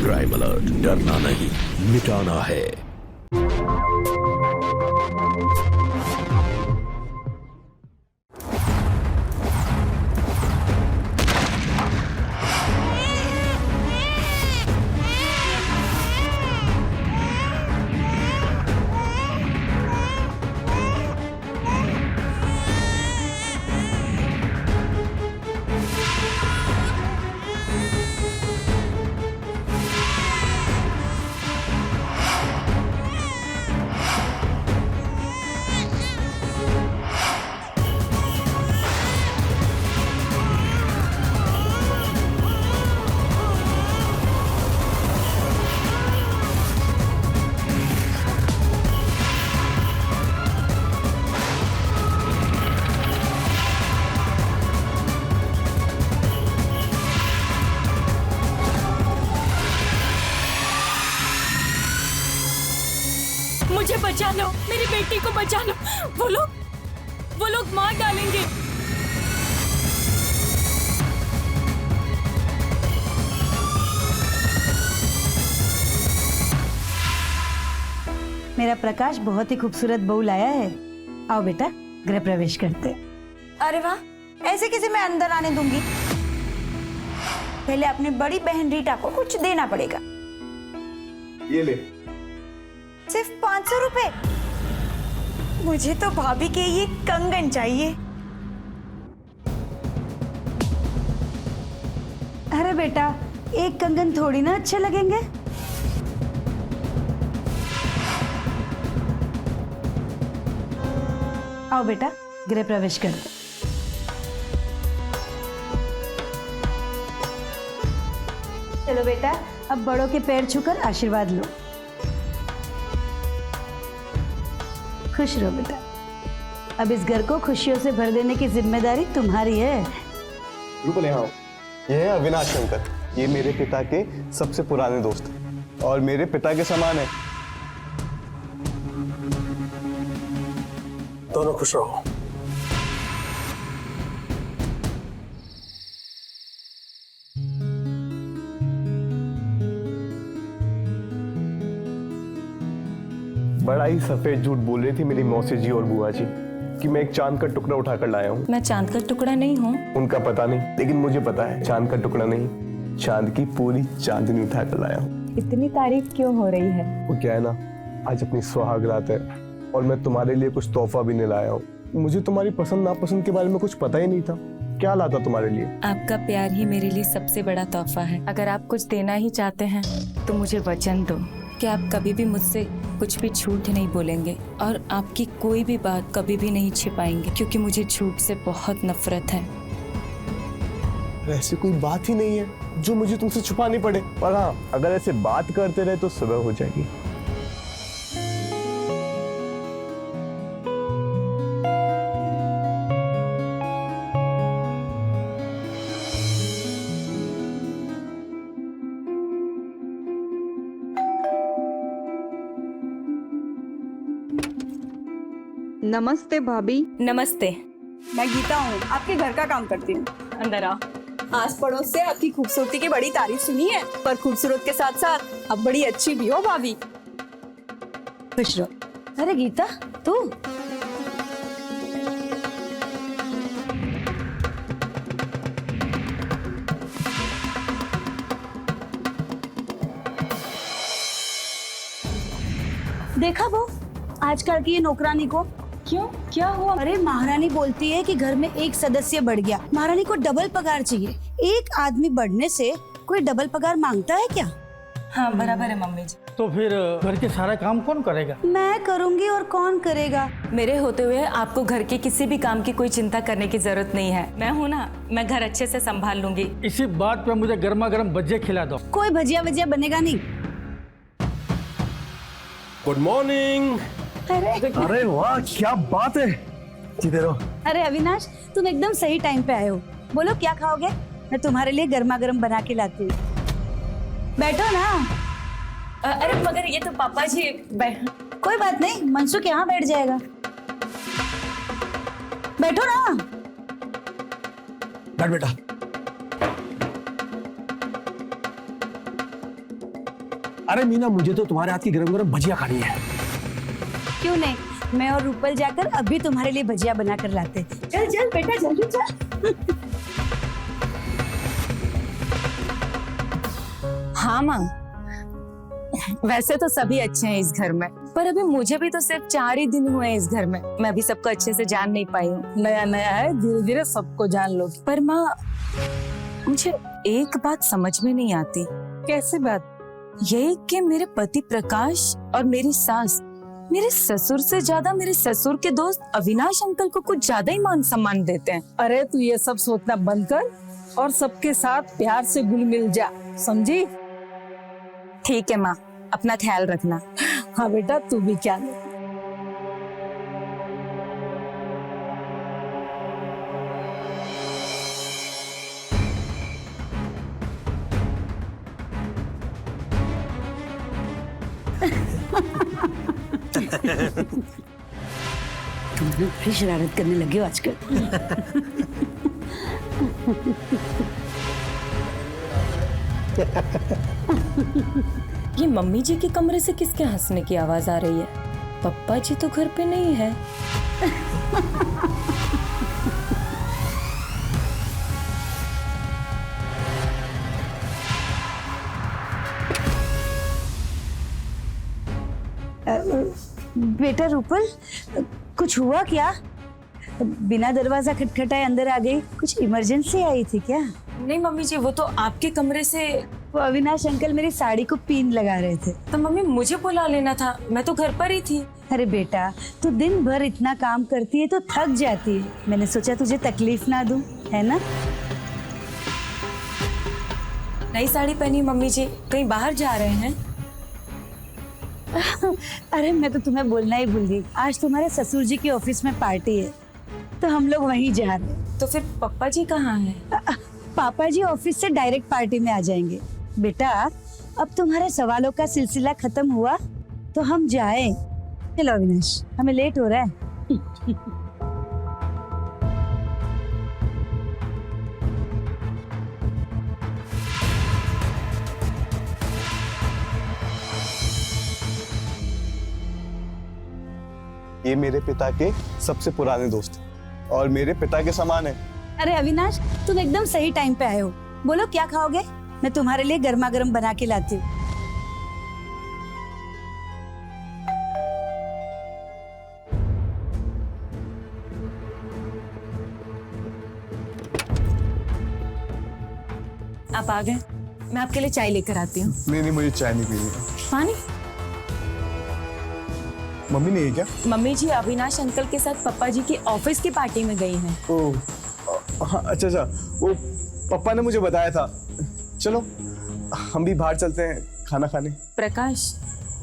Crime alert, डरना नहीं मिटाना है। मुझे बचा लो, मेरी बेटी को बचा लो। वो लोग मार डालेंगे। मेरा प्रकाश बहुत ही खूबसूरत बहू लाया है। आओ बेटा, गृह प्रवेश करते। अरे वाह, ऐसे कैसे मैं अंदर आने दूंगी? पहले अपनी बड़ी बहन रीटा को कुछ देना पड़ेगा। ये ले। सिर्फ 500 रुपए? मुझे तो भाभी के ये कंगन चाहिए। अरे बेटा, एक कंगन थोड़ी ना अच्छे लगेंगे। आओ बेटा, गृह प्रवेश कर। चलो बेटा, अब बड़ों के पैर छूकर आशीर्वाद लो। खुश रहो बेटा। अब इस घर को खुशियों से भर देने की जिम्मेदारी तुम्हारी है। रुको, ले आओ। ये है अविनाश शंकर। ये मेरे पिता के सबसे पुराने दोस्त हैं और मेरे पिता के समान है। दोनों खुश रहो। बड़ा ही सफेद झूठ बोल रही थी मेरी मौसी जी और बुआ जी कि मैं एक चांद का टुकड़ा उठाकर लाया हूँ। मैं चांद का टुकड़ा नहीं हूँ। उनका पता नहीं, लेकिन मुझे पता है चांद का टुकड़ा नहीं, चांद की पूरी चांदनी उठाकर लाया हूँ। इतनी तारीफ क्यों हो रही है? वो क्या है ना, आज अपनी सुहाग रात है और मैं तुम्हारे लिए कुछ तोहफा भी नहीं लाया हूँ। मुझे तुम्हारी पसंद नापसंद के बारे में कुछ पता ही नहीं था। क्या लाता तुम्हारे लिए? आपका प्यार ही मेरे लिए सबसे बड़ा तोहफा है। अगर आप कुछ देना ही चाहते हैं तो मुझे वचन दो कि आप कभी भी मुझसे कुछ भी झूठ नहीं बोलेंगे और आपकी कोई भी बात कभी भी नहीं छिपाएंगे, क्योंकि मुझे झूठ से बहुत नफरत है। ऐसी कोई बात ही नहीं है जो मुझे तुमसे छुपानी पड़े। पर हाँ, अगर ऐसे बात करते रहे तो सुबह हो जाएगी। नमस्ते भाभी। नमस्ते। मैं गीता हूँ, आपके घर का काम करती हूँ। अंदर आओ। आस पड़ोस से आपकी खूबसूरती की बड़ी तारीफ सुनी है, पर खूबसूरत के साथ साथ अब बड़ी अच्छी भी हो भाभी। खुश रहो। अरे गीता, तू? देखा वो आजकल की ये नौकरानी को? क्यों, क्या हुआ? अरे महारानी बोलती है कि घर में एक सदस्य बढ़ गया, महारानी को डबल पगार चाहिए। एक आदमी बढ़ने से कोई डबल पगार मांगता है क्या? हाँ बराबर है मम्मी जी। तो फिर घर के सारा काम कौन करेगा? मैं करूँगी और कौन करेगा? मेरे होते हुए आपको घर के किसी भी काम की कोई चिंता करने की जरूरत नहीं है। मैं हूँ ना, मैं घर अच्छे से संभाल लूंगी। इसी बात पे मुझे गर्मा गर्म भजिया खिला दो। कोई भजिया वजिया बनेगा नहीं। Good morning. अरे वाह, क्या बात है। जीते रहो। अरे अविनाश, तुम एकदम सही टाइम पे आए हो। बोलो क्या खाओगे? मैं तुम्हारे लिए गर्मा गर्म बना के लाती हूँ। बैठो ना। अरे मगर ये तो पापा जी कोई बात नहीं, मनसुख यहाँ बैठ जाएगा। बैठो ना। बैठ बेटा। अरे मीना, मुझे तो तुम्हारे हाथ की गरम गरम भजिया खानी है। क्यों नहीं, मैं और रूपल जाकर अभी तुम्हारे लिए भजिया बना कर लाते। चल चल बेटा, जल्दी चल। हाँ माँ, वैसे तो सभी अच्छे हैं इस घर में, पर अभी मुझे भी तो सिर्फ 4 ही दिन हुए हैं इस घर में। मैं अभी सबको अच्छे से जान नहीं पाई हूँ। नया नया है, धीरे धीरे सबको जान लोगी। पर माँ, मुझे एक बात समझ में नहीं आती। कैसी बात? ये कि मेरे पति प्रकाश और मेरी सास मेरे ससुर से ज्यादा मेरे ससुर के दोस्त अविनाश अंकल को कुछ ज्यादा ही मान सम्मान देते हैं। अरे तू ये सब सोचना बंद कर और सबके साथ प्यार से घुल मिल जा, समझी? ठीक है माँ, अपना ख्याल रखना। हाँ बेटा, तू भी क्या ले। तुम लोग फिर शरारत करने लगे हो आजकल। ये मम्मी जी के कमरे से किसके हंसने की आवाज आ रही है? पप्पा जी तो घर पे नहीं है। बेटा रूपल, कुछ हुआ क्या? बिना दरवाजा खटखटाए अंदर आ गई, कुछ इमरजेंसी आई थी क्या? नहीं मम्मी जी, वो तो आपके कमरे से। वो अविनाश अंकल मेरी साड़ी को पिन लगा रहे थे। तो मम्मी मुझे बुला लेना था, मैं तो घर पर ही थी। अरे बेटा, तू दिन भर इतना काम करती है तो थक जाती है। मैंने सोचा तुझे तकलीफ ना दूं, है ना? नई साड़ी पहनी मम्मी जी, कहीं बाहर जा रहे हैं? अरे मैं तो तुम्हें बोलना ही भूल गई, आज तुम्हारे ससुर जी की ऑफिस में पार्टी है तो हम लोग वहीं जा रहे हैं। तो फिर पप्पा जी कहाँ हैं? पापा जी ऑफिस से डायरेक्ट पार्टी में आ जाएंगे। बेटा, अब तुम्हारे सवालों का सिलसिला खत्म हुआ तो हम जाएं। चलो अविनाश, हमें लेट हो रहा है। ये मेरे पिता के सबसे पुराने दोस्त और मेरे पिता के समान है। अरे अविनाश, तुम एकदम सही टाइम पे आए हो। बोलो क्या खाओगे? मैं तुम्हारे लिए गर्मा गर्म बना के लाती हूँ। आप आ गए, मैं आपके लिए चाय लेकर आती हूँ। नहीं, मुझे चाय नहीं पीनी। पानी? मम्मी नहीं है क्या? मम्मी जी अविनाश अंकल के साथ पापा जी की ऑफिस की पार्टी में गई हैं। ओह, हाँ, अच्छा, वो पापा ने मुझे बताया था। चलो हम भी बाहर चलते हैं खाना खाने। प्रकाश,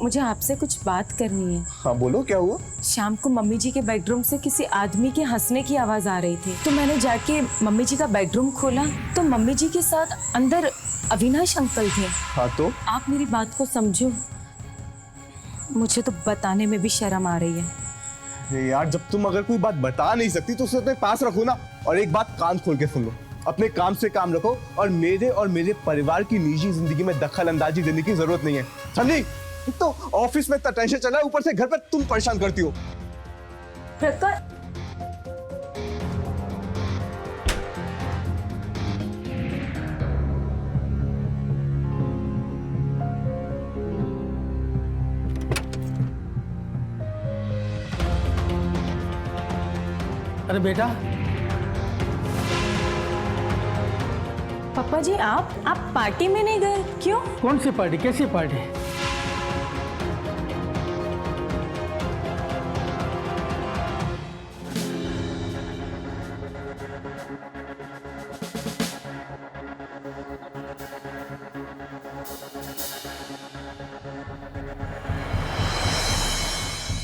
मुझे आपसे कुछ बात करनी है। हाँ बोलो, क्या हुआ? शाम को मम्मी जी के बेडरूम से किसी आदमी के हंसने की आवाज आ रही थी, तो मैंने जाके मम्मी जी का बेडरूम खोला तो मम्मी जी के साथ अंदर अविनाश अंकल थे। हाँ तो? आप मेरी बात को समझो, मुझे तो बताने में भी शर्म आ रही है। अरे यार, जब तुम अगर कोई बात बता नहीं सकती तो उसे अपने पास रखो ना। और एक बात कान खोल के सुन लो, अपने काम से काम रखो और मेरे परिवार की निजी जिंदगी में दखल अंदाजी देने की जरूरत नहीं है, समझी? तो ऑफिस में इतना टेंशन चल रहा है, ऊपर से घर पर तुम परेशान करती हो। प्रकाश, अरे बेटा, पापा जी आप पार्टी में नहीं गए क्यों? कौन सी पार्टी, कैसी पार्टी?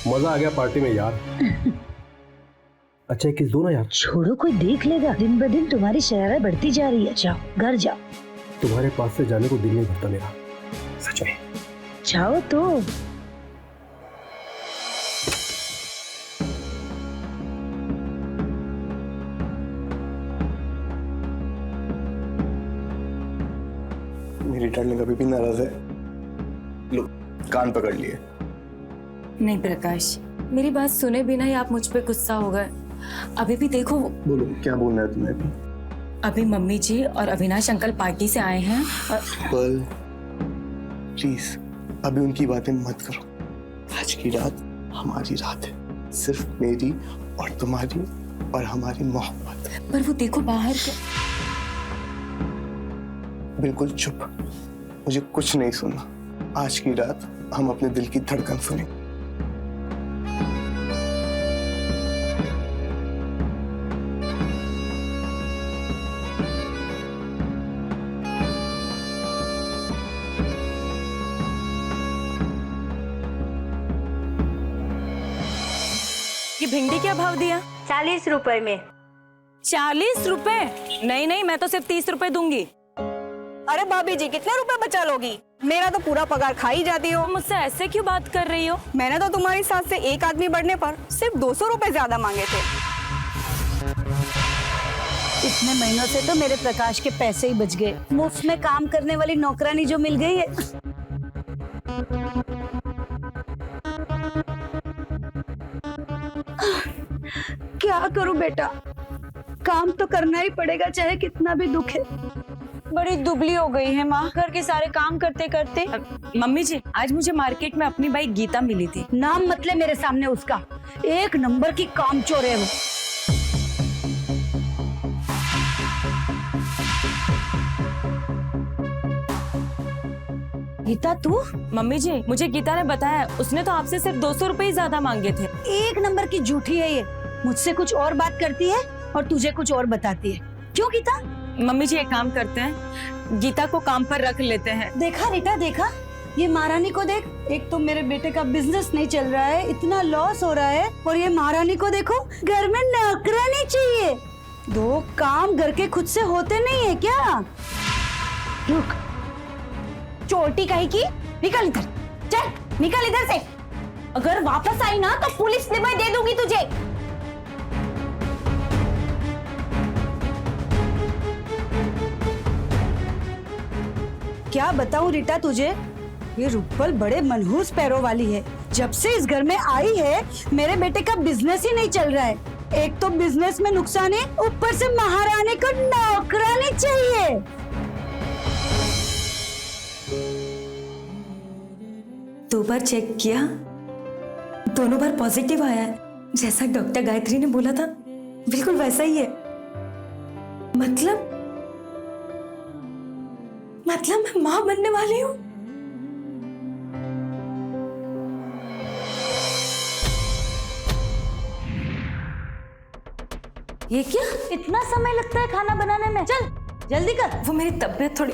मजा आ गया पार्टी में यार। अच्छा एक किस दो ना यार। छोड़ो, कोई देख लेगा। दिन ब दिन तुम्हारी शरारत बढ़ती जा रही है। जाओ घर जाओ। तुम्हारे पास से जाने को दिल नहीं भरता मेरा, सच में। जाओ तो। मेरी डार्लिंग अभी भी नाराज है। लो कान पकड़ लिए। नहीं प्रकाश, मेरी बात सुने बिना ही आप मुझ पे गुस्सा हो गए। अभी भी देखो, बोलो क्या बोलना है तुम्हें अभी? अभी मम्मी जी और अविनाश अंकल पार्टी से आए हैं और पर्ल प्लीज अभी उनकी बातें मत करो। आज की रात हमारी रात है, सिर्फ मेरी और तुम्हारी और हमारी मोहब्बत। पर वो देखो बाहर के। बिल्कुल चुप, मुझे कुछ नहीं सुनना। आज की रात हम अपने दिल की धड़कन सुनेंगे। ये भिंडी क्या भाव दिया? 40 रुपए में। 40 रुपए? नहीं नहीं, मैं तो सिर्फ 30 रुपए दूंगी। अरे भाभी जी कितने रुपए बचा लोगी? मेरा तो पूरा पगार खा ही जाती हो। मुझसे ऐसे क्यों बात कर रही हो? मैंने तो तुम्हारी साथ से एक आदमी बढ़ने पर सिर्फ 200 रुपए ज्यादा मांगे थे। इतने महीनों से तो मेरे प्रकाश के पैसे ही बच गए। मुफ्त में काम करने वाली नौकरानी जो मिल गई है। क्या करूं बेटा, काम तो करना ही पड़ेगा चाहे कितना भी दुख है। बड़ी दुबली हो गई है माँ, घर के सारे काम करते करते। मम्मी जी, आज मुझे मार्केट में अपनी बाइक गीता मिली थी। नाम मत ले मेरे सामने उसका, एक नंबर की कामचोर है वो। गीता तू? मम्मी जी, मुझे गीता ने बताया, उसने तो आपसे सिर्फ 200 रुपए ही ज्यादा मांगे थे। एक नंबर की झूठी है ये। मुझसे कुछ और बात करती है और तुझे कुछ और बताती है। क्यों गीता? मम्मी जी एक काम करते हैं, गीता को काम पर रख लेते हैं। देखा रीटा, देखा ये महारानी को देख। एक तो मेरे बेटे का बिजनेस नहीं चल रहा है, इतना लॉस हो रहा है, और ये महारानी को देखो, घर में नौकरानी चाहिए। दो काम घर के खुद से होते नहीं है क्या? रुक, चोटी कहीं की, निकल इधर, चल निकल इधर से। अगर वापस आई ना तो पुलिस निभाई दे दूंगी तुझे। क्या बताऊं रीटा तुझे, ये रुपल बड़े मनहूस पैरों वाली है। जब से इस घर में आई है, मेरे बेटे का बिजनेस ही नहीं चल रहा है। एक तो बिजनेस में नुकसान है, ऊपर से महारानी को नौकरानी चाहिए। दो बार चेक किया, दोनों बार पॉजिटिव आया है। जैसा डॉक्टर गायत्री ने बोला था, बिल्कुल वैसा ही है। मतलब मैं मां बनने वाली हूँ। ये क्या, इतना समय लगता है खाना बनाने में? चल जल्दी कर। वो मेरी तबीयत थोड़ी।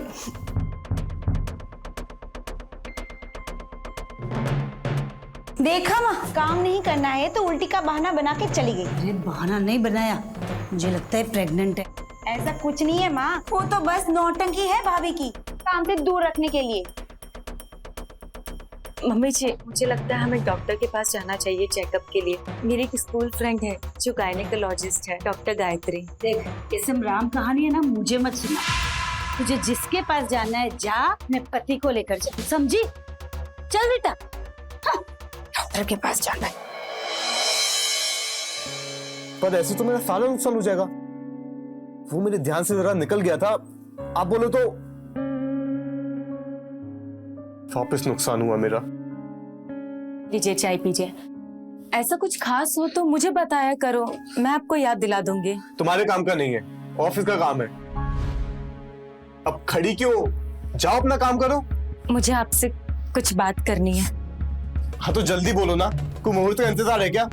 देखा माँ, काम नहीं करना है तो उल्टी का बहाना बना के चली गई। अरे बहाना नहीं बनाया, मुझे लगता है प्रेग्नेंट है। ऐसा कुछ नहीं है माँ, वो तो बस नौटंकी है भाभी की, काम से दूर रखने के लिए। मम्मी जी, मुझे लगता है हमें डॉक्टर के पास जाना चाहिए चेकअप के लिए। मेरी एक स्कूल फ्रेंड है जो गायनेकोलॉजिस्ट है, डॉक्टर गायत्री। देख, ये सब राम कहानी है ना, मुझे मत सुना। तुझे जिसके पास जाना है जा, अपने पति को लेकर जा, समझी? चल बेटा। हाँ, डॉक्टर के पास जाना है। पर ऐसे तो मेरा सारा नुकसान हो जाएगा। वो मेरे ध्यान से जरा निकल गया था, आप बोलो तो वापस नुकसान हुआ मेरा। लीजिए चाय पीजिए। ऐसा कुछ खास हो तो मुझे बताया करो, मैं आपको याद दिला दूंगी। तुम्हारे काम का नहीं है, ऑफिस का काम है। अब खड़ी क्यों, जाओ अपना काम करो। मुझे आपसे कुछ बात करनी है। हाँ तो जल्दी बोलो ना, कोई मुहूर्त का इंतजार है क्या?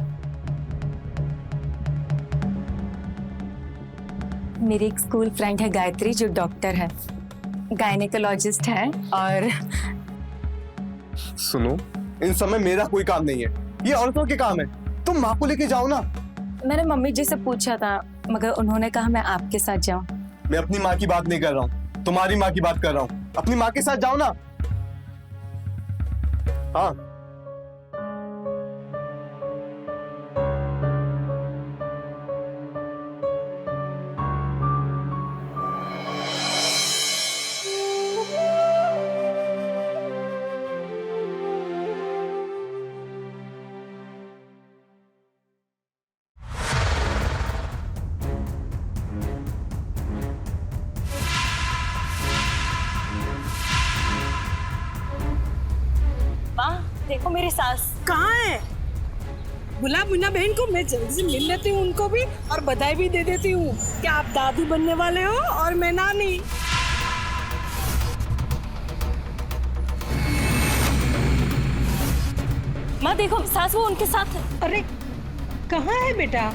मेरी एक स्कूल फ्रेंड है गायत्री, जो डॉक्टर है, गायनेकोलॉजिस्ट है। और सुनो, इन समय मेरा कोई काम नहीं है, ये औरतों के काम है। तुम माँ को लेके जाओ ना। मैंने मम्मी जी से पूछा था, मगर उन्होंने कहा मैं आपके साथ जाऊं। मैं अपनी माँ की बात नहीं कर रहा हूँ, तुम्हारी माँ की बात कर रहा हूँ। अपनी माँ के साथ जाओ ना। हाँ देखो मेरी सास कहाँ है? बुला मुन्ना बहन को, मैं जल्दी से मिल लेती हूँ उनको भी और बधाई भी दे देती हूँ कि आप दादी बनने वाले हो और मैं नानी। माँ देखो सास वो उनके साथ है। अरे कहाँ है बेटा?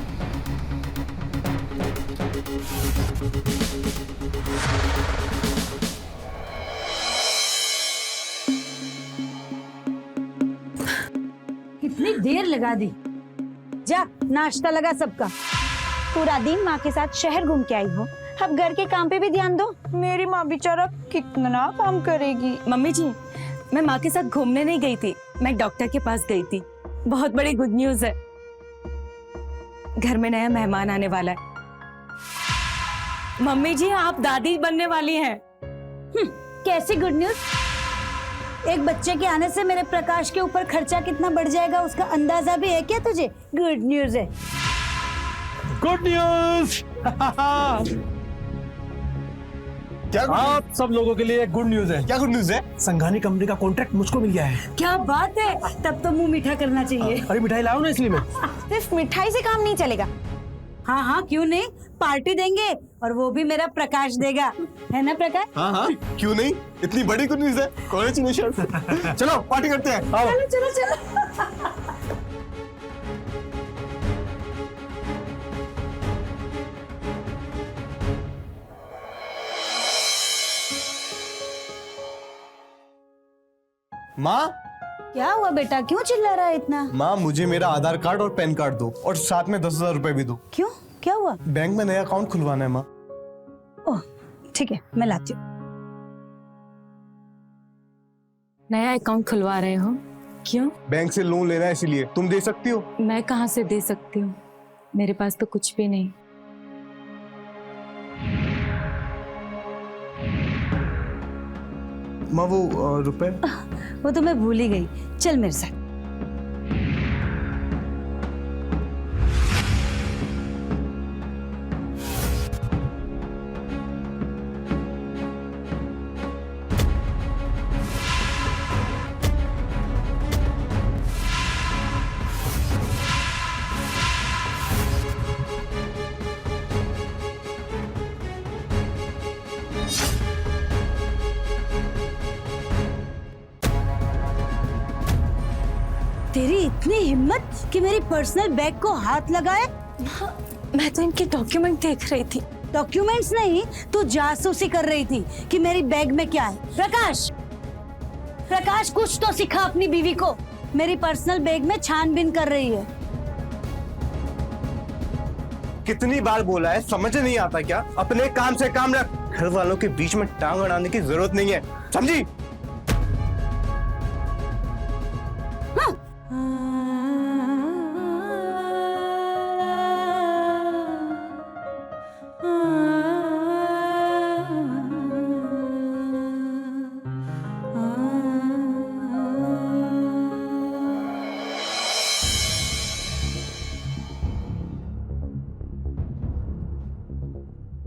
कितनी देर लगा दी। जा नाश्ता लगा सबका। पूरा दिन माँ के साथ शहर घूम के आई हो, अब घर के काम पे भी ध्यान दो। मेरी माँ बेचारा कितना काम करेगी। मम्मी जी, मैं माँ के साथ घूमने नहीं गई थी, मैं डॉक्टर के पास गई थी। बहुत बड़ी गुड न्यूज है, घर में नया मेहमान आने वाला है। मम्मी जी आप दादी बनने वाली हैं। कैसी गुड न्यूज? एक बच्चे के आने से मेरे प्रकाश के ऊपर खर्चा कितना बढ़ जाएगा उसका अंदाजा भी है क्या तुझे? गुड न्यूज है। Good news. क्या आप सब लोगों के लिए गुड न्यूज है। क्या गुड न्यूज है? संघानी कंपनी का कॉन्ट्रैक्ट मुझको मिल गया है। क्या बात है, तब तो मुंह मीठा करना चाहिए। अरे मिठाई लाओ ना, इसलिए मैं सिर्फ मिठाई से काम नहीं चलेगा। हाँ हाँ क्यों नहीं, पार्टी देंगे और वो भी मेरा प्रकाश देगा, है ना प्रकाश? हाँ हाँ क्यों नहीं, इतनी बड़ी गुड न्यूज है। कॉन्ग्रेचुलेशन। चलो पार्टी करते हैं। आओ। चलो चलो चलो। माँ क्या हुआ बेटा, क्यों चिल्ला रहा है इतना? माँ मुझे मेरा आधार कार्ड और पैन कार्ड दो और साथ में 10,000 रुपए भी दो। क्यों, क्या हुआ? बैंक में नया अकाउंट खुलवाना है माँ। ओह ठीक है, मैं लाती हूँ। नया अकाउंट खुलवा रहे हो? क्यों? बैंक से लोन लेना है इसीलिए। तुम दे सकती हो? मैं कहाँ से दे सकती हूँ, मेरे पास तो कुछ भी नहीं। माँ वो रुपए? वो तो मैं भूल ही गई, चल मेरे साथ। तेरी इतनी हिम्मत कि मेरी पर्सनल बैग को हाथ लगाए? मैं तो इनके डॉक्यूमेंट देख रही थी। डॉक्यूमेंट्स नहीं, तू जासूसी कर रही थी कि मेरी बैग में क्या है। प्रकाश, प्रकाश कुछ तो सिखा अपनी बीवी को। मेरी पर्सनल बैग में छानबीन कर रही है। कितनी बार बोला है, समझ नहीं आता क्या? अपने काम से काम रख, घर वालों के बीच में टांग अड़ाने की जरूरत नहीं है, समझी?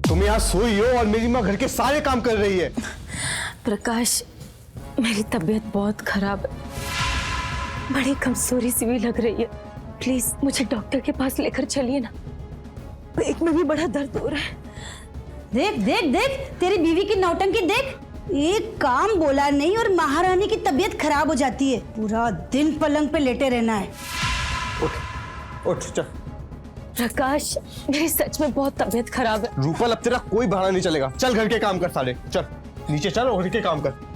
तुम यहाँ सोई हो और मेरी माँ घर के सारे काम कर रही है। प्रकाश, मेरी तबीयत बहुत खराब है, बड़ी कमजोरी सी भी लग रही है। प्लीज मुझे डॉक्टर के पास लेकर चलिए ना, पेट में भी बड़ा दर्द हो रहा है। देख देख देख, तेरी बीवी की नौटंकी देख। एक काम बोला नहीं और महारानी की तबीयत खराब हो जाती है। पूरा दिन पलंग पे लेटे रहना है। उठ उठ चल। प्रकाश, मेरी सच में बहुत तबीयत खराब है। रूपल अब तेरा कोई बहाना नहीं चलेगा। चल घर के काम कर सारे, चल नीचे चल और घर के काम कर।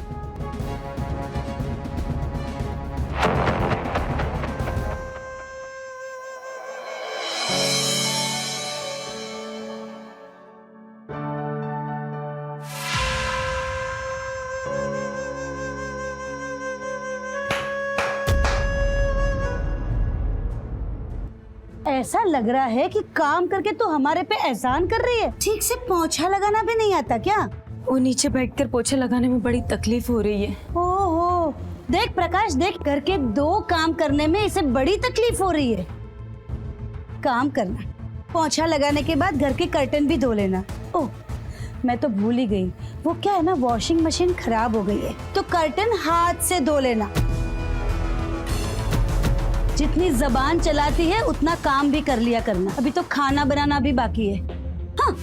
ऐसा लग रहा है कि काम करके तो हमारे पे एहसान कर रही है। ठीक से पोंछा लगाना भी नहीं आता क्या? वो नीचे बैठकर पोछा लगाने में बड़ी तकलीफ हो रही है। ओहो, देख प्रकाश देख, घर के 2 काम करने में इसे बड़ी तकलीफ हो रही है। काम करना, पोंछा लगाने के बाद घर के कर्टन भी धो लेना। ओह मैं तो भूल ही गई, वो क्या है ना, वॉशिंग मशीन खराब हो गई है तो कर्टन हाथ से धो लेना। जितनी जबान चलाती है उतना काम भी कर लिया करना। अभी तो खाना बनाना भी बाकी है। हाँ।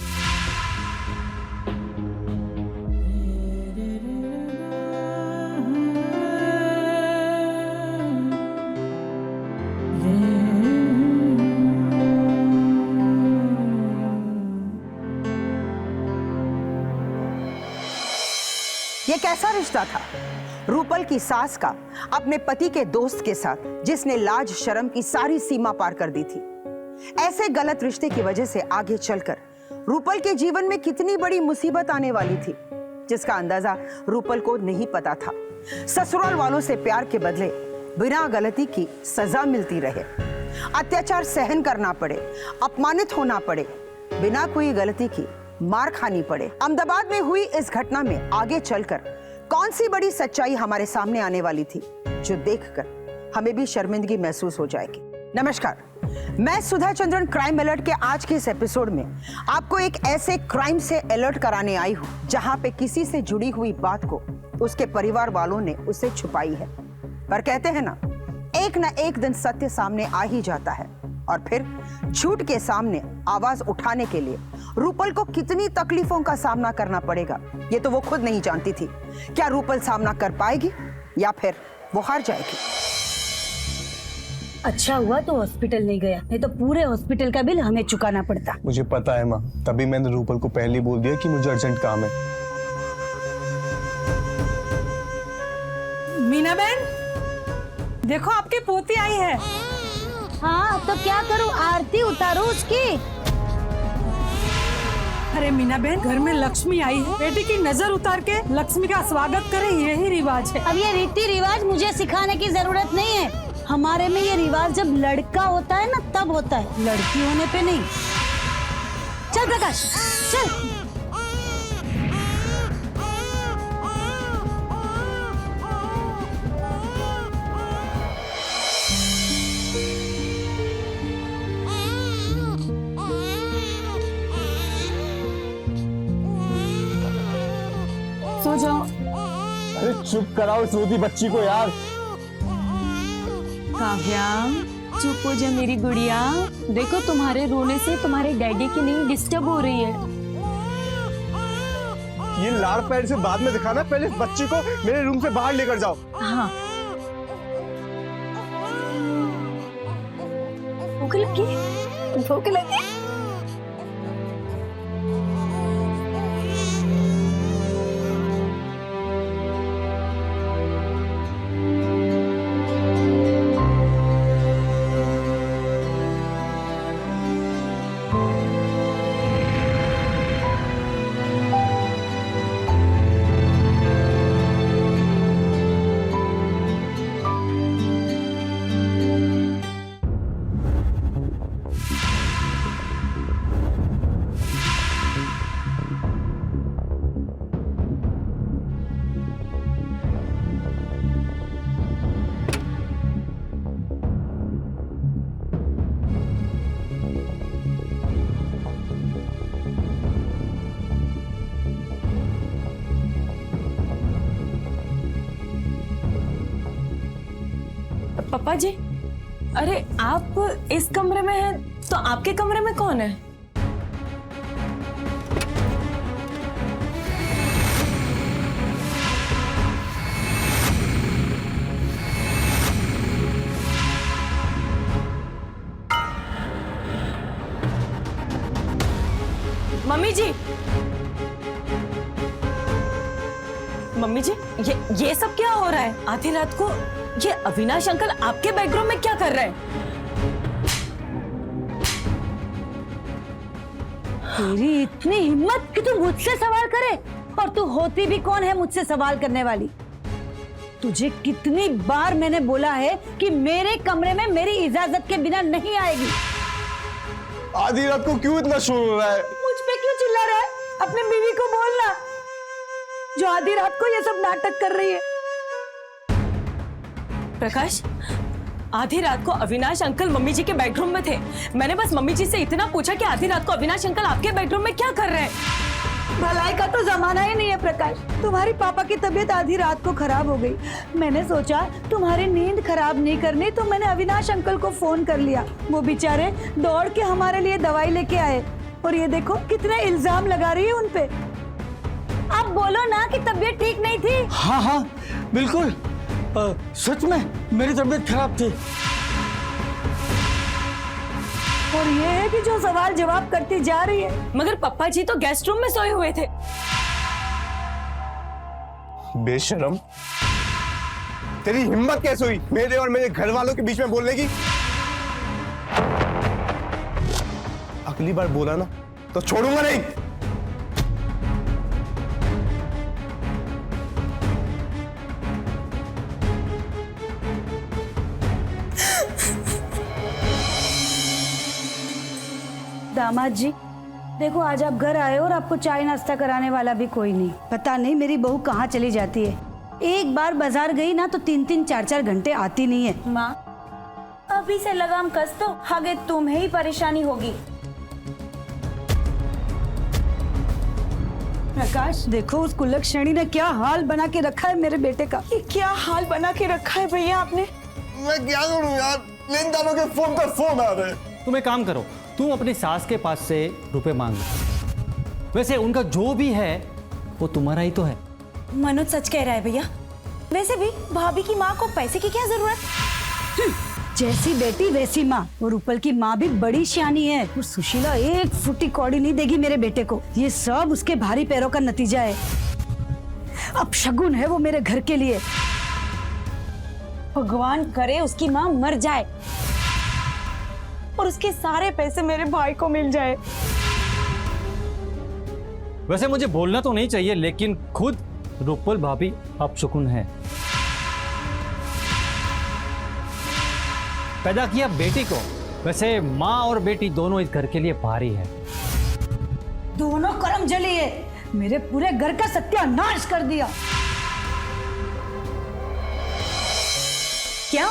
ये कैसा रिश्ता था रूपल की सास का अपने पति के दोस्त के साथ, जिसने लाज शर्म की सारी सीमा पार कर दी थी। ऐसे गलत रिश्ते की वजह से आगे चलकर रूपल के जीवन में कितनी बड़ी मुसीबत आने वाली थी, जिसका अंदाजा रूपल को नहीं पता था। ससुराल वालों से प्यार के बदले बिना गलती की सजा मिलती रहे, अत्याचार सहन करना पड़े, अपमानित होना पड़े, बिना कोई गलती की मार खानी पड़े। अहमदाबाद में हुई इस घटना में आगे चलकर कौन सी बड़ी सच्चाई हमारे सामने आने वाली थी, जो देखकर हमें भी शर्मिंदगी महसूस हो जाएगी। नमस्कार, मैं सुधा चंद्रन क्राइम अलर्ट के आज के इस एपिसोड में आपको एक ऐसे क्राइम से अलर्ट कराने आई हूँ जहाँ पे किसी से जुड़ी हुई बात को उसके परिवार वालों ने उससे छुपाई है। पर कहते हैं ना एक दिन सत्य सामने आ ही जाता है, और फिर झूठ के सामने आवाज उठाने के लिए रूपल को कितनी तकलीफों का सामना करना पड़ेगा, ये तो वो खुद नहीं जानती थी। क्या रूपल सामना कर पाएगी या फिर वो हार जाएगी? अच्छा हुआ तो हॉस्पिटल नहीं गया, नहीं तो पूरे हॉस्पिटल का बिल हमें चुकाना पड़ता। मुझे पता है माँ, तभी मैंने रूपल को पहले बोल दिया कि मुझे अर्जेंट काम है। मीना बहन, देखो आपकी पोती आई है। हाँ तो क्या करूं, आरती उतारो उसकी। अरे मीना बहन, घर में लक्ष्मी आई है, बेटी की नजर उतार के लक्ष्मी का स्वागत करे, यही रिवाज है। अब ये रीति रिवाज मुझे सिखाने की जरूरत नहीं है। हमारे में ये रिवाज जब लड़का होता है ना तब होता है, लड़की होने पे नहीं। चल प्रकाश चल। सो जाओ। अरे चुप कराओ इस रोती बच्ची को यार। काव्या चुप हो जा मेरी गुड़िया। देखो तुम्हारे रोने से तुम्हारे डैडी की नींद डिस्टर्ब हो रही है। ये लाड़ पैर से बाद में दिखाना, पहले इस बच्ची को मेरे रूम से बाहर लेकर जाओ। हाँ भूख लगी, भूख लगी। पापा जी, अरे आप इस कमरे में हैं तो आपके कमरे में कौन है? मम्मी जी, मम्मी जी, ये सब क्या हो रहा है? आधी रात को ये अविनाश अंकल आपके बेडरूम में क्या कर रहे हैं? तेरी इतनी हिम्मत कि तू मुझसे सवाल करे, और तू होती भी कौन है मुझसे सवाल करने वाली? तुझे कितनी बार मैंने बोला है कि मेरे कमरे में मेरी इजाजत के बिना नहीं आएगी। आधी रात को क्यों इतना शोर हो रहा है? मुझ पे क्यों चिल्ला रहा है? अपने बीवी को बोलना, जो आधी रात को ये सब नाटक कर रही है। प्रकाश, आधी रात को अविनाश अंकल मम्मी जी के बेडरूम में थे। मैंने बस मम्मी जी से इतना पूछा कि आधी रात को अविनाश अंकल आपके बेडरूम में क्या कर रहे हैं? भलाई का तो जमाना ही नहीं है प्रकाश। तुम्हारी पापा की तबीयत आधी रात को खराब हो गई। मैंने सोचा तुम्हारी नींद खराब नहीं करनी तो मैंने अविनाश अंकल को फोन कर लिया। वो बेचारे दौड़ के हमारे लिए दवाई लेके आए और ये देखो कितने इल्जाम लगा रही है उनपे। आप बोलो ना कि तबीयत ठीक नहीं थी। हाँ हाँ बिल्कुल, सच में मेरी तबीयत खराब थी। और ये है कि जो सवाल जवाब करती जा रही है। मगर पापा जी तो गेस्ट रूम में सोए हुए थे। बेशरम, तेरी हिम्मत कैसे हुई मेरे और मेरे घर वालों के बीच में बोलने की? अगली बार बोला ना तो छोड़ूंगा नहीं। दामाद जी देखो, आज आप घर आए और आपको चाय नाश्ता कराने वाला भी कोई नहीं। पता नहीं मेरी बहू कहाँ चली जाती है। एक बार बाजार गई ना तो 3-3 4-4 घंटे आती नहीं है। माँ अभी से लगाम कस दो, आगे तुम्हें ही परेशानी होगी। प्रकाश देखो उस कुलक्षणी ने क्या हाल बना के रखा है मेरे बेटे का। ये क्या हाल बना के रखा है भैया आपने? मैं क्या करूं यार, लेनदारों के फोन पर फोन आ रहे हैं। तुम एक काम करो, तुम अपनी सास के पास से रुपए मांग लो। वैसे उनका जो भी है वो तुम्हारा ही तो है। मनोज सच कह रहा है भैया। वैसे भी भाभी की माँ को पैसे की क्या जरूरत? जैसी बेटी वैसी माँ। और रूपल की माँ भी बड़ी सियानी है। और सुशीला एक फुटी कौड़ी नहीं देगी मेरे बेटे को। ये सब उसके भारी पैरों का नतीजा है। अब शगुन है वो मेरे घर के लिए। भगवान करे उसकी माँ मर जाए और उसके सारे पैसे मेरे भाई को मिल जाए। वैसे मुझे बोलना तो नहीं चाहिए, लेकिन खुद रुपल भाभी अपशकुन है। पैदा किया बेटी को, वैसे माँ और बेटी दोनों इस घर के लिए भारी है। दोनों कर्म जली है। मेरे पूरे घर का सत्यानाश कर दिया। क्या?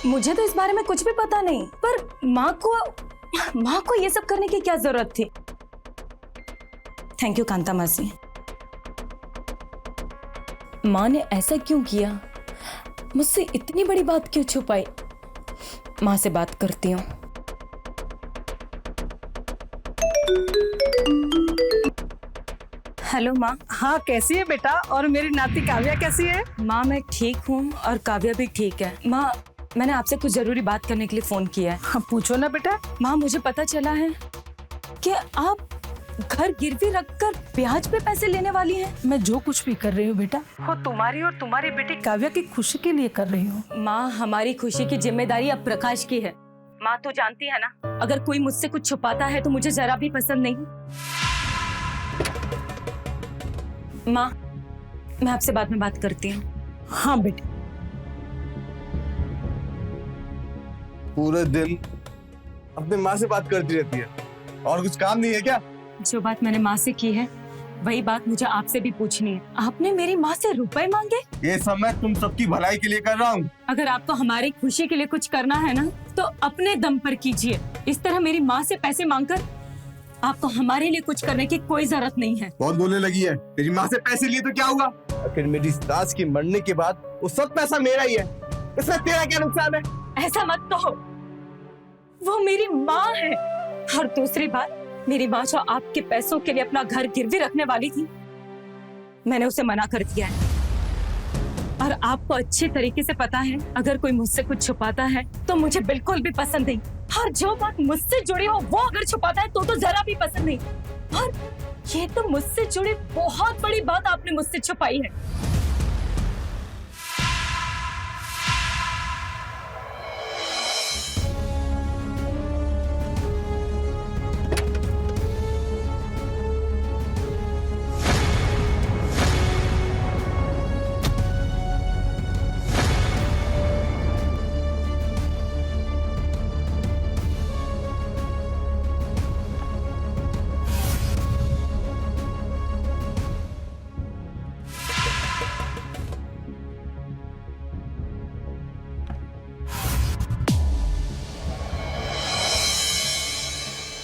मुझे तो इस बारे में कुछ भी पता नहीं, पर माँ को ये सब करने की क्या जरूरत थी? थैंक यू कांता मासी। माँ ने ऐसा क्यों किया? मुझसे इतनी बड़ी बात क्यों छुपाई? माँ से बात करती हूँ। हेलो माँ। हाँ कैसी है बेटा? और मेरी नाती काव्या कैसी है? माँ मैं ठीक हूँ और काव्या भी ठीक है। माँ मैंने आपसे कुछ जरूरी बात करने के लिए फोन किया है। हाँ पूछो ना बेटा। माँ मुझे पता चला है कि आप घर गिरवी रखकर ब्याज पे पैसे लेने वाली हैं। मैं जो कुछ भी कर रही हूँ बेटा वो तुम्हारी और तुम्हारी बेटी काव्या की खुशी के लिए कर रही हूँ। माँ हमारी खुशी की जिम्मेदारी अब प्रकाश की है। माँ तो जानती है ना, अगर कोई मुझसे कुछ छुपाता है तो मुझे जरा भी पसंद नहीं। माँ मैं आपसे बाद में बात करती हूँ। हाँ बेटी। पूरे दिन अपने माँ से बात करती रहती है, और कुछ काम नहीं है क्या? जो बात मैंने माँ से की है वही बात मुझे आपसे भी पूछनी है। आपने मेरी माँ से रुपए मांगे? ये सब मैं तुम सबकी भलाई के लिए कर रहा हूँ। अगर आपको हमारी खुशी के लिए कुछ करना है ना तो अपने दम पर कीजिए। इस तरह मेरी माँ से पैसे मांगकर आपको हमारे लिए कुछ करने की कोई जरूरत नहीं है। बहुत बोलने लगी है। तेरी माँ से पैसे लिए तो क्या हुआ? आखिर मेरी सास के मरने के बाद वो सब पैसा मेरा ही है, इसमें तेरा क्या नुकसान है? ऐसा मत कहो, वो मेरी माँ है। और दूसरी बात, मेरी माँ जो आपके पैसों के लिए अपना घर गिरवी रखने वाली थी, मैंने उसे मना कर दिया है। और आपको अच्छे तरीके से पता है अगर कोई मुझसे कुछ छुपाता है तो मुझे बिल्कुल भी पसंद नहीं। और जो बात मुझसे जुड़ी हो वो अगर छुपाता है तो जरा भी पसंद नहीं। और ये तो मुझसे जुड़ी बहुत बड़ी बात आपने मुझसे छुपाई है।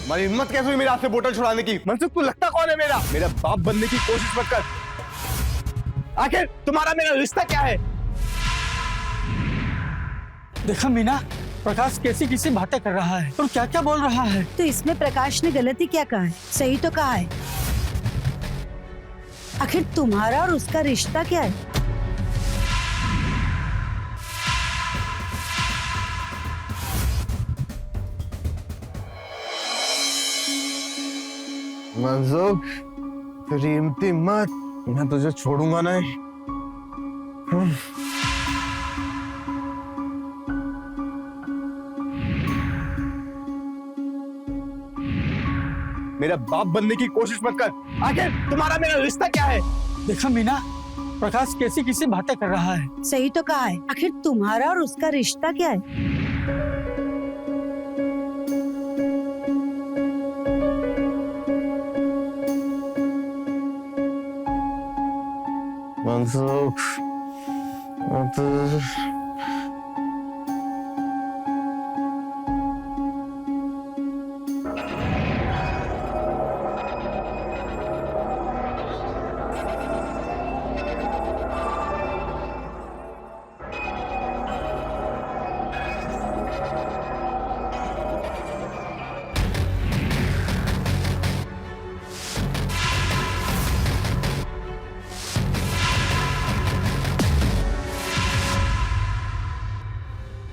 तुम्हारी हिम्मत कैसे हुई मेरे हाथ से बोतल छुड़ाने की? मनसुख तू लगता कौन है मेरा? मेरा बाप बनने की कोशिश मत कर। आखिर तुम्हारा मेरा रिश्ता क्या है? देखा मीना, प्रकाश कैसी किसी बातें कर रहा है और क्या क्या बोल रहा है। तो इसमें प्रकाश ने गलती क्या कहा है? सही तो कहा है। आखिर तुम्हारा और उसका रिश्ता क्या है? मनसुख तेरी हिम्मत मत, मैं तुझे छोड़ूंगा नहीं। मेरा बाप बनने की कोशिश मत कर। आखिर तुम्हारा मेरा रिश्ता क्या है? देखा मीना, प्रकाश कैसी किसी बातें कर रहा है। सही तो कहा है। आखिर तुम्हारा और उसका रिश्ता क्या है? मनसुख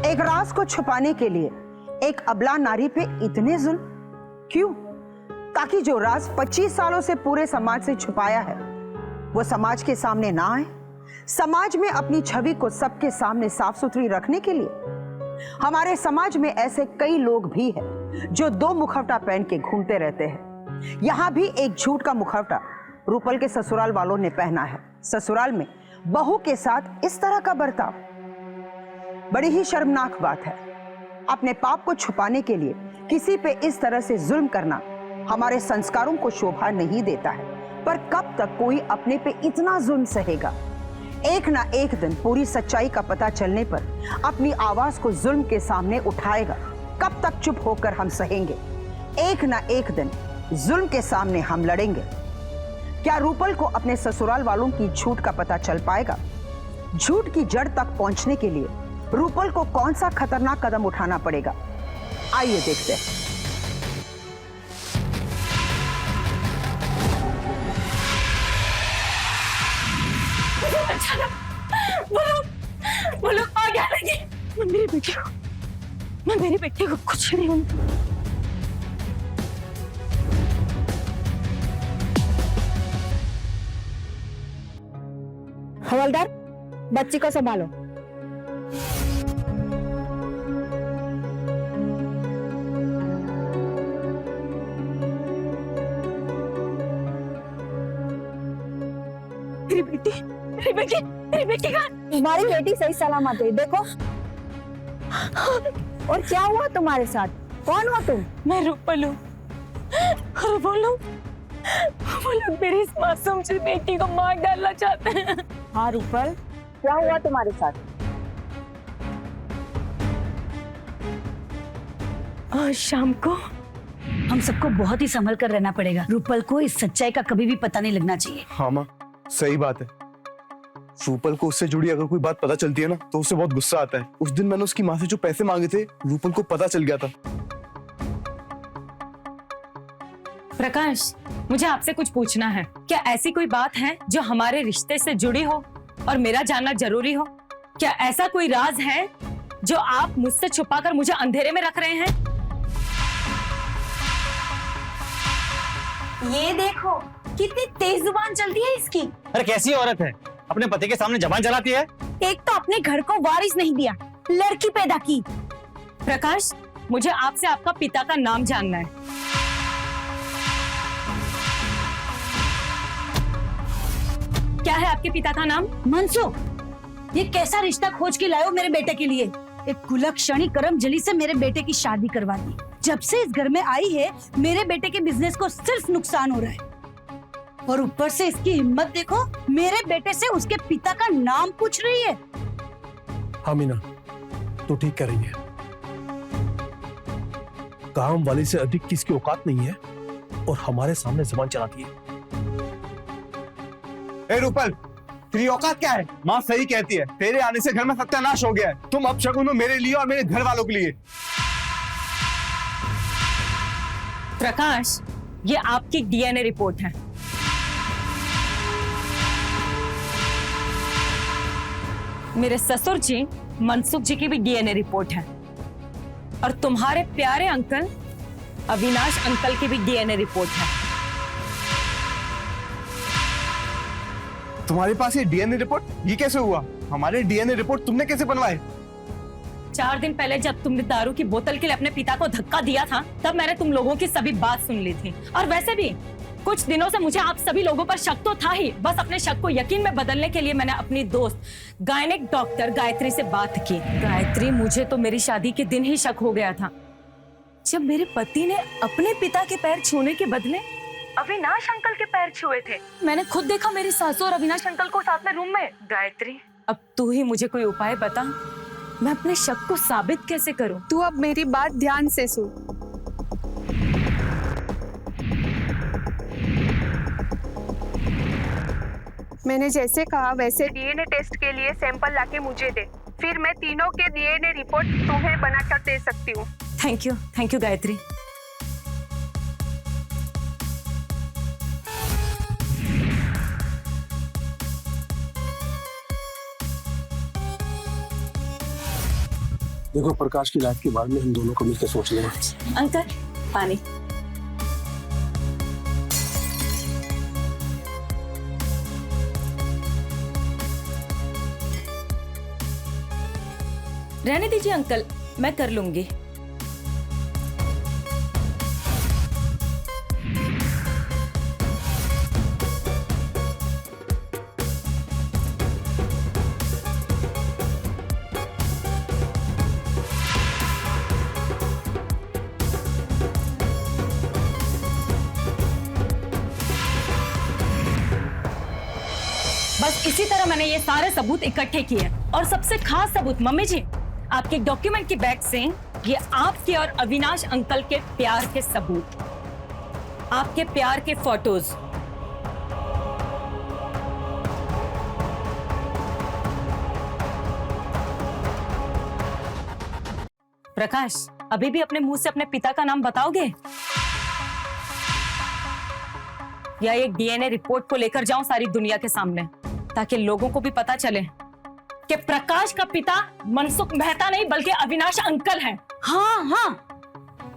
एक राज को छुपाने के लिए एक अबला नारी पे इतने जुल्म क्यों? ताकि जो राज 25 सालों से पूरे समाज से छुपाया है वो समाज के सामने ना आए। समाज में अपनी छवि को सबके सामने साफ सुथरी रखने के लिए हमारे समाज में ऐसे कई लोग भी हैं जो दो मुखौटा पहन के घूमते रहते हैं। यहाँ भी एक झूठ का मुखौटा रूपल के ससुराल वालों ने पहना है। ससुराल में बहू के साथ इस तरह का बर्ताव बड़ी ही शर्मनाक बात है। अपने पाप को छुपाने के लिए किसी पे इस तरह से जुल्म करना हमारे संस्कारों को शोभा नहीं देता है। पर कब तक कोई अपने पे इतना जुल्म सहेगा? एक ना एक दिन पूरी सच्चाई का पता चलने पर अपनी आवाज को जुल्म के सामने उठाएगा। कब तक चुप होकर हम सहेंगे? एक ना एक दिन जुल्म के सामने हम लड़ेंगे। क्या रूपल को अपने ससुराल वालों की झूठ का पता चल पाएगा? झूठ की जड़ तक पहुंचने के लिए रूपल को कौन सा खतरनाक कदम उठाना पड़ेगा? आइए देखते हैं। बोलो आ गया लगी। मैं मेरी बेटी को कुछ नहीं हूं। हवलदार, बच्ची को संभालो। मेरी बेटी का तुम्हारी बेटी सही सलामत है, देखो। और क्या हुआ तुम्हारे साथ? कौन हो तुम? मैं रूपल हूँ और वो लोग मेरी इस मासूम सी बेटी को मार डालना चाहते हैं। हाँ रूपल, क्या हुआ तुम्हारे साथ? आज शाम को हम सबको बहुत ही संभल कर रहना पड़ेगा। रूपल को इस सच्चाई का कभी भी पता नहीं लगना चाहिए। हाँ माँ, सही बात है। रूपल को उससे जुड़ी अगर कोई बात पता चलती है ना तो उसे बहुत गुस्सा आता है। उस दिन मैंने उसकी माँ से जो पैसे मांगे थे, रूपल को पता चल गया था। प्रकाश, मुझे आपसे कुछ पूछना है। क्या ऐसी कोई बात है जो हमारे रिश्ते से जुड़ी हो और मेरा जानना जरूरी हो? क्या ऐसा कोई राज है जो आप मुझसे छुपाकर मुझे अंधेरे में रख रहे हैं? ये देखो कितनी तेज जुबान चलती है इसकी। अरे कैसी औरत है, अपने पति के सामने जबान चलाती है। एक तो अपने घर को वारिस नहीं दिया, लड़की पैदा की। प्रकाश, मुझे आपसे आपका पिता का नाम जानना है। क्या है आपके पिता का नाम? मनसुख, ये कैसा रिश्ता खोज के लाए हो मेरे बेटे के लिए? एक कुलक्षणी करमजली से मेरे बेटे की शादी करवा दी। जब से इस घर में आई है, मेरे बेटे के बिजनेस को सिर्फ नुकसान हो रहा है। और ऊपर से इसकी हिम्मत देखो, मेरे बेटे से उसके पिता का नाम पूछ रही है। हाँ मीना, तू ठीक कर रही है। काम वाली से अधिक किसकी औकात नहीं है और हमारे सामने जुबान चलाती है। ए रूपल, तेरी औकात क्या है? माँ सही कहती है, तेरे आने से घर में सत्यानाश हो गया है। तुम अब शगुन हो मेरे लिए और मेरे घर वालों के लिए। प्रकाश, ये आपकी डीएनए रिपोर्ट है। मेरे ससुर जी मनसुख जी की भी डीएनए रिपोर्ट है और तुम्हारे प्यारे अंकल अविनाश अंकल की भी डीएनए रिपोर्ट है। तुम्हारे पास ये डीएनए रिपोर्ट? ये कैसे हुआ? हमारे डीएनए रिपोर्ट तुमने कैसे बनवाए? 4 दिन पहले जब तुमने दारू की बोतल के लिए अपने पिता को धक्का दिया था, तब मैंने तुम लोगों की सभी बात सुन ली थी। और वैसे भी कुछ दिनों से मुझे आप सभी लोगों पर शक तो था ही, बस अपने शक को यकीन में बदलने के लिए मैंने अपनी दोस्त गायनिक डॉक्टर गायत्री से बात की। गायत्री, मुझे तो मेरी शादी के दिन ही शक हो गया था, जब मेरे पति ने अपने पिता के पैर छूने के बदले अविनाश अंकल के पैर छुए थे। मैंने खुद देखा मेरी सासू और अविनाश अंकल को साथ में रूम में। गायत्री, अब तू ही मुझे कोई उपाय बता, मैं अपने शक को साबित कैसे करूं? तू अब मेरी बात ध्यान से सुन। मैंने जैसे कहा वैसे डीएनए टेस्ट के लिए सैंपल लाके मुझे दे, फिर मैं तीनों के डीएनए रिपोर्ट तुम्हें बनाकर दे सकती हूँ। Thank you Gayatri. देखो, प्रकाश की लाइफ के बारे में हम दोनों को मिलकर सोच लेंगे। अंकल, पानी। रहने दीजिए अंकल, मैं कर लूंगी। बस इसी तरह मैंने ये सारे सबूत इकट्ठे किए और सबसे खास सबूत मम्मी जी, आपके डॉक्यूमेंट की बैग से ये आपके और अविनाश अंकल के प्यार के सबूत, आपके प्यार के फोटोज। प्रकाश, अभी भी अपने मुंह से अपने पिता का नाम बताओगे या एक डीएनए रिपोर्ट को लेकर जाऊं सारी दुनिया के सामने, ताकि लोगों को भी पता चले कि प्रकाश का पिता मनसुख मेहता नहीं बल्कि अविनाश अंकल है। हाँ,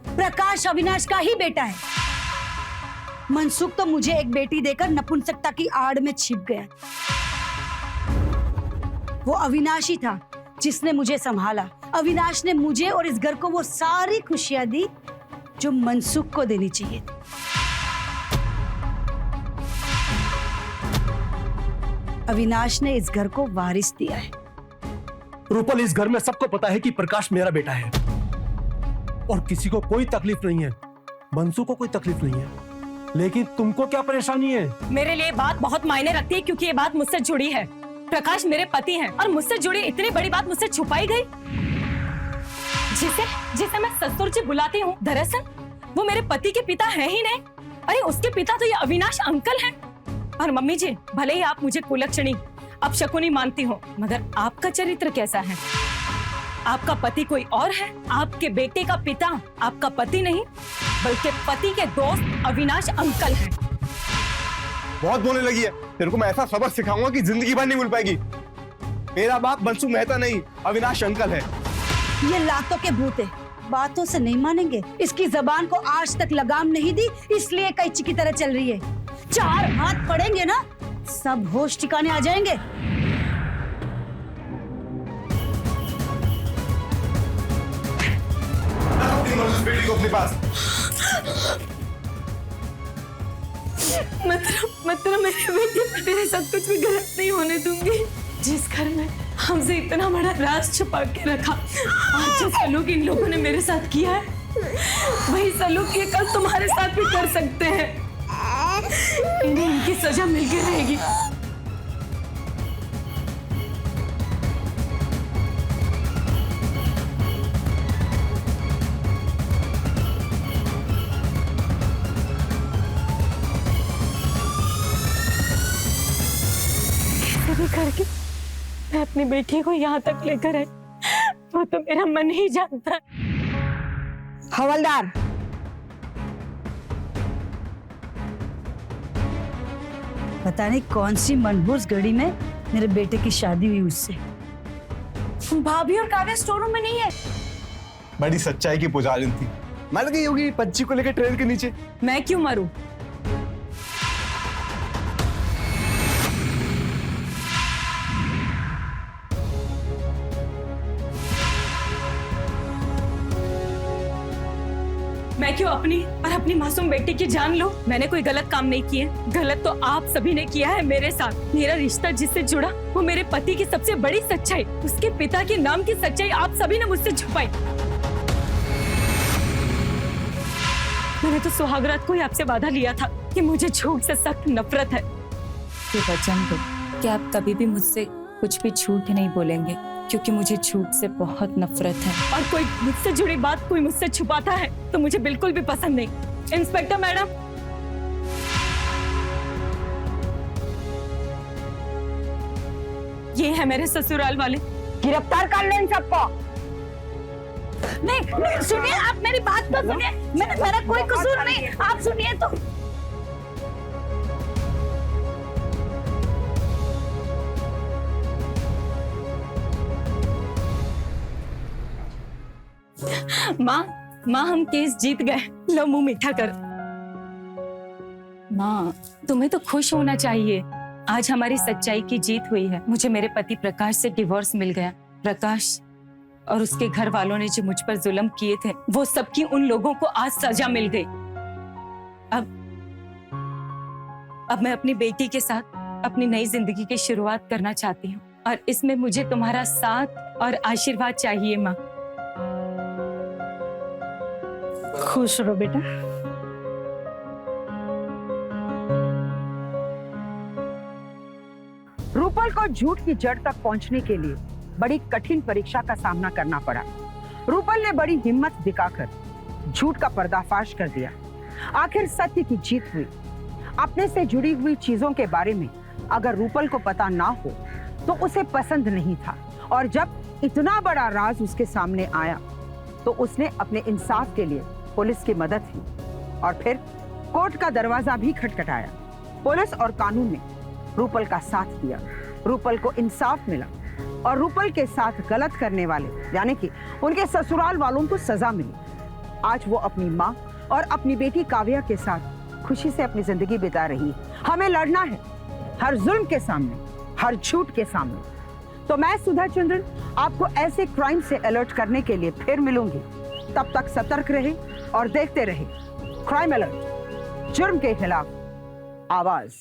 प्रकाश अविनाश का ही बेटा है। मनसुख तो मुझे एक बेटी देकर नपुंसकता की आड़ में छिप गया। वो अविनाश ही था जिसने मुझे संभाला। अविनाश ने मुझे और इस घर को वो सारी खुशियां दी जो मनसुख को देनी चाहिए थी। अविनाश ने इस घर को वारिस दिया है। रूपल, इस घर में सबको पता है कि प्रकाश मेरा बेटा है और किसी को कोई तकलीफ नहीं है। मनसुख को कोई तकलीफ नहीं है, लेकिन तुमको क्या परेशानी है? मेरे लिए बात बहुत मायने रखती है क्योंकि ये बात मुझसे जुड़ी है। प्रकाश मेरे पति हैं और मुझसे जुड़ी इतनी बड़ी बात मुझसे छुपाई गई, जिसे मैं ससुर जी बुलाती हूँ, दरअसल वो मेरे पति के पिता है ही नहीं। अरे उसके पिता तो ये अविनाश अंकल हैं। और मम्मी जी, भले ही आप मुझे कुलक्षणी अपशकुनी मानती हो, मगर आपका चरित्र कैसा है? आपका पति कोई और है। आपके बेटे का पिता आपका पति नहीं बल्कि पति के दोस्त अविनाश अंकल हैं। बहुत बोलने लगी है। तेरे को मैं ऐसा सबक सिखाऊंगा कि जिंदगी भर नहीं भूल पाएगी। मेरा बाप मनसुख मेहता नहीं, अविनाश अंकल है। ये लातों के भूत है, बातों से नहीं मानेंगे। इसकी जबान को आज तक लगाम नहीं दी, इसलिए कैची की तरह चल रही है। 4 हाथ पड़ेंगे ना, सब होश ठिकाने आ जाएंगे। बेटी को अपने पास। मतलब मेरे बेटे पर तेरे साथ कुछ भी गलत नहीं होने दूंगी। जिस घर में हमसे इतना बड़ा राज छुपा के रखा, आज जो सलूक इन लोगों ने मेरे साथ किया है, वही सलूक ये कल तुम्हारे साथ भी कर सकते हैं। इन्हें इनकी सजा मिलके रहेगी। करके मैं अपनी बेटी को यहाँ तक लेकर आई, वो तो मेरा मन ही जानता है। हवलदार, पता नहीं कौन सी मनहूस घड़ी में मेरे बेटे की शादी हुई उससे। भाभी और काव्या स्टोर रूम में नहीं है। बड़ी सच्चाई की पुजारिन थी, मर गई होगी पच्ची को लेकर ट्रेन के नीचे। मैं क्यों मरूं? मैं क्यों अपनी और अपनी मासूम बेटी की जान लूं? मैंने कोई गलत काम नहीं किए। गलत तो आप सभी ने किया है मेरे साथ। मेरा रिश्ता जिससे जुड़ा वो मेरे पति की सबसे बड़ी सच्चाई, उसके पिता के नाम की सच्चाई आप सभी ने मुझसे छुपाई। मैंने तो सुहागरात को ही आपसे वादा लिया था कि मुझे झूठ से सख्त नफरत है। ये वचन दो कि आप कभी भी मुझसे कुछ भी झूठ नहीं बोलेंगे, क्योंकि मुझे झूठ से बहुत नफरत है। और कोई मुझसे जुड़ी बात कोई मुझसे छुपाता है तो मुझे बिल्कुल भी पसंद नहीं। इंस्पेक्टर मैडम, ये है मेरे ससुराल वाले। गिरफ्तार कर लो इन सबको। नहीं, सुनिए, आप मेरी बात तो सुनिए। मेरा कोई कसूर नहीं, आप सुनिए तो। माँ हम केस जीत गए। लो मुंह मीठा कर। माँ तुम्हें तो खुश होना चाहिए, आज हमारी सच्चाई की जीत हुई है। मुझे मेरे पति प्रकाश से डिवोर्स मिल गया। प्रकाश और उसके घर वालों ने जो मुझ पर जुल्म किए थे, वो सबकी उन लोगों को आज सजा मिल गई। अब मैं अपनी बेटी के साथ अपनी नई जिंदगी की शुरुआत करना चाहती हूँ, और इसमें मुझे तुम्हारा साथ और आशीर्वाद चाहिए। माँ खुश रहो बेटा। रूपल को झूठ की जड़ तक पहुंचने के लिए बड़ी कठिन परीक्षा का सामना करना पड़ा। रूपल ने बड़ी हिम्मत दिखाकर झूठ का पर्दाफाश कर दिया। आखिर सत्य की जीत हुई। अपने से जुड़ी हुई चीजों के बारे में अगर रूपल को पता ना हो तो उसे पसंद नहीं था, और जब इतना बड़ा राज उसके सामने आया तो उसने अपने इंसाफ के लिए पुलिस की मदद ली, और फिर कोर्ट का दरवाजा भी खटखटाया। पुलिस और कानून ने रूपल का साथ दिया। रूपल को इंसाफ मिला, और रूपल के साथ गलत करने वाले यानी कि उनके ससुराल वालों को सजा मिली। आज वो अपनी माँ और अपनी बेटी काव्या के साथ खुशी से अपनी जिंदगी बिता रही है। हमें लड़ना है हर जुल्म के सामने, हर झूठ के सामने। तो मैं सुधा चंद्रन आपको ऐसे क्राइम से अलर्ट करने के लिए फिर मिलूंगी। तब तक सतर्क रहे और देखते रहे क्राइम अलर्ट, जुर्म के खिलाफ आवाज।